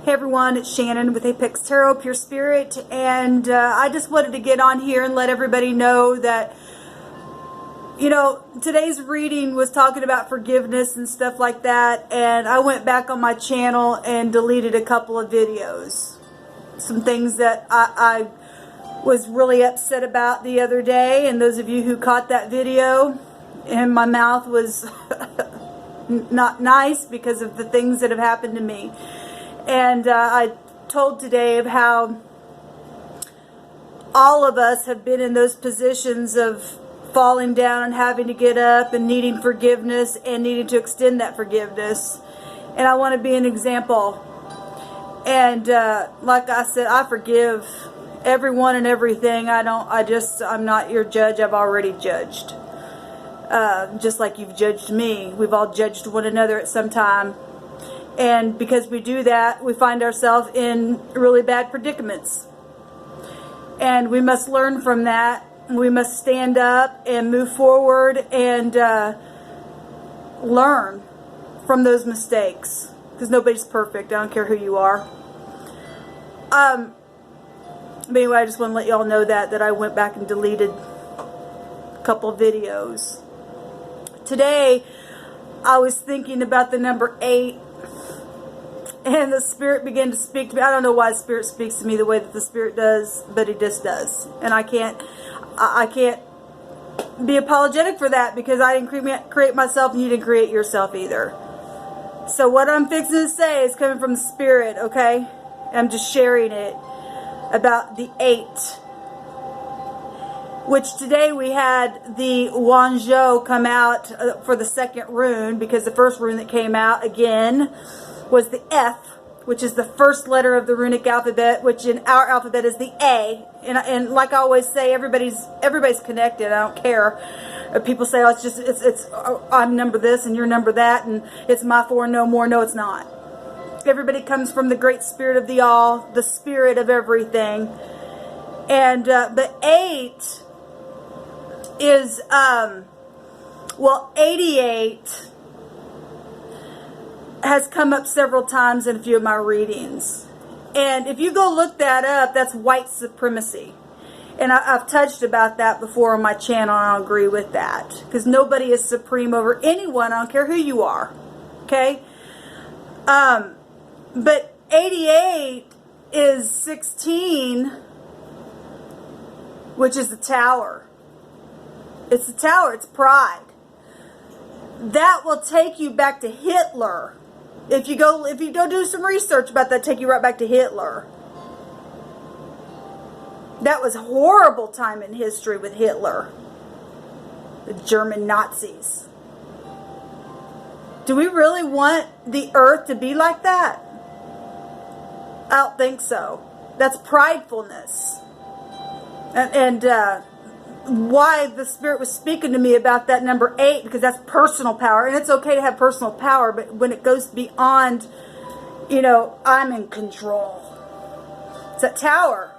Hey everyone, it's Shannon with ApexTarot, PureSpirit, and I just wanted to get on here and let everybody know that, you know, today's reading was talking about forgiveness and stuff like that, and I went back on my channel and deleted a couple of videos. Some things that I was really upset about the other day, and those of you who caught that video, and my mouth was not nice because of the things that have happened to me. And I told today of how all of us have been in those positions of falling down and having to get up and needing forgiveness and needing to extend that forgiveness. And I want to be an example. And like I said, I forgive everyone and everything. I'm not your judge. I've already judged. Just like you've judged me. We've all judged one another at some time. And because we do that, we find ourselves in really bad predicaments. And we must learn from that. We must stand up and move forward and learn from those mistakes. Because nobody's perfect. I don't care who you are. But anyway, I just want to let y'all know that I went back and deleted a couple of videos. Today, I was thinking about the number 8. And the Spirit began to speak to me. I don't know why the Spirit speaks to me the way that the Spirit does, but it just does. And I can't be apologetic for that, because I didn't create myself and you didn't create yourself either. So what I'm fixing to say is coming from the Spirit, okay? I'm just sharing it about the 8. Which today we had the Wanzhou come out for the second rune, because the first rune that came out again was the F, which is the first letter of the runic alphabet, which in our alphabet is the A. And like I always say, everybody's connected. I don't care. People say, oh, I'm number this and you're number that, and it's my 4, no more. No, it's not. Everybody comes from the great Spirit of the all, the Spirit of everything. And the 8 is 88. Has come up several times in a few of my readings. And if you go look that up, that's white supremacy. And I've touched about that before on my channel, and I agree with that. Because nobody is supreme over anyone. I don't care who you are. Okay? But 88 is 16, which is the Tower. It's the Tower. It's pride. That will take you back to Hitler. If you go do some research about that, take you right back to Hitler. That was a horrible time in history with Hitler. The German Nazis. Do we really want the earth to be like that? I don't think so. That's pridefulness. And why the Spirit was speaking to me about that number 8, because that's personal power. And it's okay to have personal power, but when it goes beyond, you know, I'm in control. It's that Tower.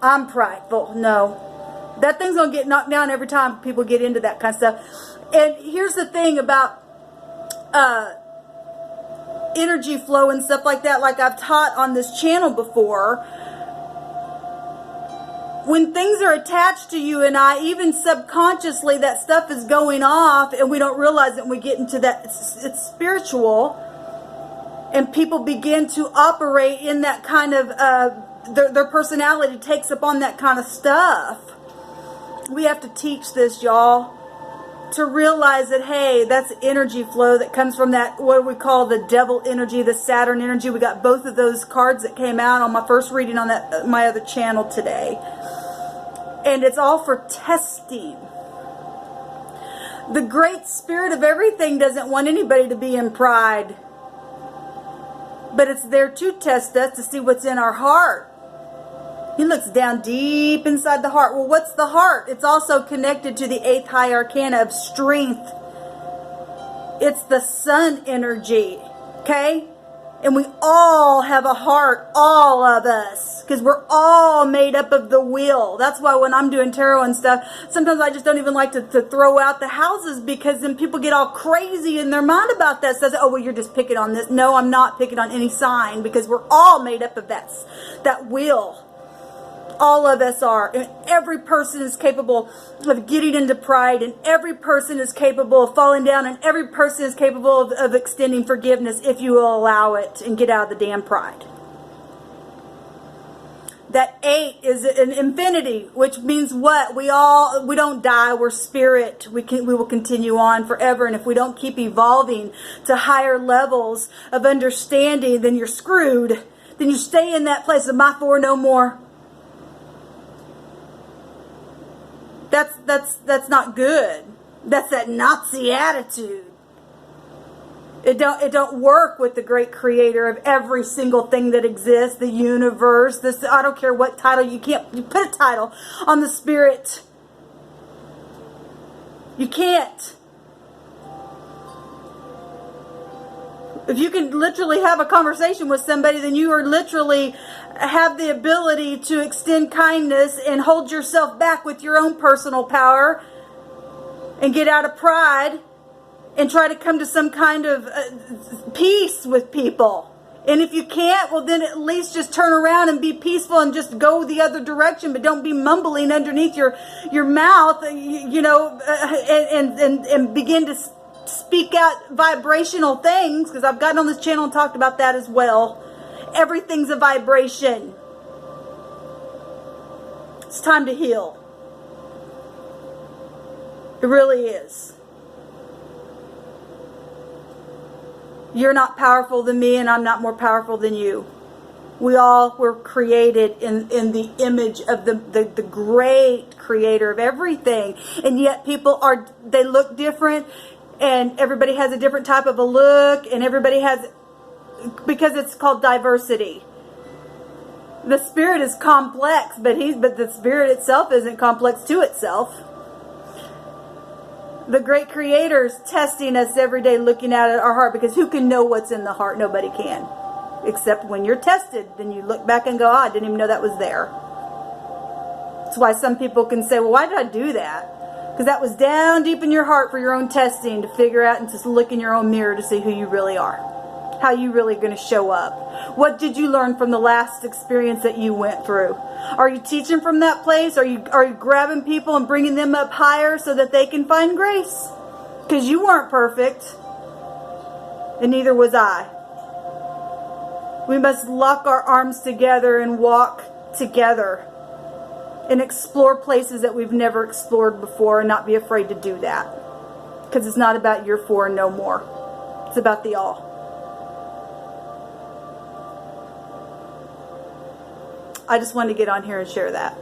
I'm prideful. No. That thing's going to get knocked down every time people get into that kind of stuff. And here's the thing about energy flow and stuff like that, like I've taught on this channel before. When things are attached to you and I, even subconsciously, that stuff is going off and we don't realize it when we get into that. It's spiritual. And people begin to operate in that kind of, their personality takes upon that kind of stuff. We have to teach this, y'all. To realize that, hey, that's energy flow that comes from that, what we call the devil energy, the Saturn energy. We got both of those cards that came out on my first reading on that my other channel today. And it's all for testing. The great Spirit of everything doesn't want anybody to be in pride. But it's there to test us, to see what's in our heart. He looks down deep inside the heart. Well, what's the heart? It's also connected to the 8th high arcana of strength. It's the sun energy. Okay? And we all have a heart, all of us, because we're all made up of the wheel. That's why when I'm doing tarot and stuff, sometimes I just don't even like to throw out the houses, because then people get all crazy in their mind about that. Says, oh, well, you're just picking on this. No, I'm not picking on any sign, because we're all made up of that wheel. All of us are. And every person is capable of getting into pride, and every person is capable of falling down, and every person is capable of extending forgiveness if you will allow it and get out of the damn pride. That 8 is an infinity, which means what? We don't die. We're spirit. We will continue on forever. And if we don't keep evolving to higher levels of understanding, then you're screwed. Then you stay in that place of my four no more. That's not good. That's that Nazi attitude. It don't work with the great creator of every single thing that exists, the universe. This, I don't care what title, you put a title on the spirit. You can't. If you can literally have a conversation with somebody, then you are literally have the ability to extend kindness and hold yourself back with your own personal power and get out of pride and try to come to some kind of peace with people. And if you can't, well, then at least just turn around and be peaceful and just go the other direction, but don't be mumbling underneath your mouth, and begin to speak out vibrational things, because I've gotten on this channel and talked about that as well. Everything's a vibration. It's time to heal. It really is. You're not powerful than me, and I'm not more powerful than you. We all were created in the image of the great creator of everything. And yet people they look different, and everybody has a different type of a look, and everybody has, because it's called diversity. The spirit is complex, but the spirit itself isn't complex to itself. The great creator is testing us every day, looking at our heart, because who can know what's in the heart? Nobody can. Except when you're tested, then you look back and go, I didn't even know that was there. That's why some people can say, well, why did I do that? Because that was down deep in your heart for your own testing, to figure out and to look in your own mirror to see who you really are. How you really going to show up. What did you learn from the last experience that you went through? Are you teaching from that place? Are you grabbing people and bringing them up higher so that they can find grace? Because you weren't perfect. And neither was I. We must lock our arms together and walk together. And explore places that we've never explored before, and not be afraid to do that. Because it's not about your four and no more. It's about the all. I just wanted to get on here and share that.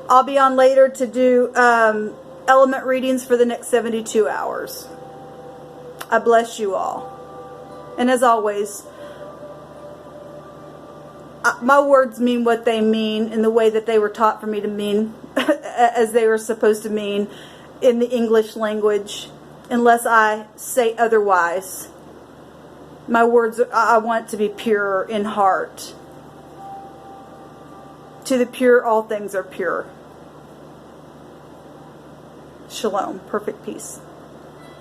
I'll be on later to do element readings for the next 72 hours. I bless you all. And as always, my words mean what they mean in the way that they were taught for me to mean, as they were supposed to mean in the English language, unless I say otherwise. My words, I want to be pure in heart. To the pure, all things are pure. Shalom, perfect peace.